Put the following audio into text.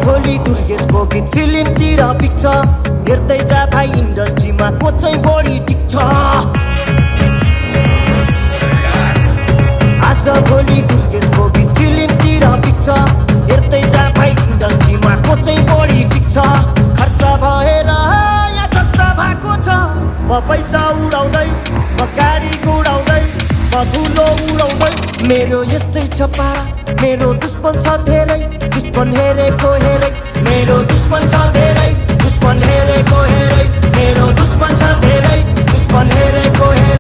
भोलि दुर्गेशको गीत फिल्मतिर पिक्छ हेर्दै जा भाइ इन्डस्ट्रीमा को चाहिँ बढी टिक्छ आज भोलि दुर्गेशको गीत फिल्मतिर पिक्छ हेर्दै जा भाइ इन्डस्ट्रीमा को चाहिँ बढी टिक्छ खर्च भएर या चर्चा भएको छ म पैसा उडाउँदै म गाडी गुडाउँदै म धुलो उडाउँदै मेरो यस्तै छ पारा मेरो दुश्मन छ धेरै दुश्मन हेरेको हेरै मेरो दुश्मन छ धेरै दुश्मन हेरेको हेरै मेरो दुश्मन छ धेरै दुश्मन हेरेको हेरै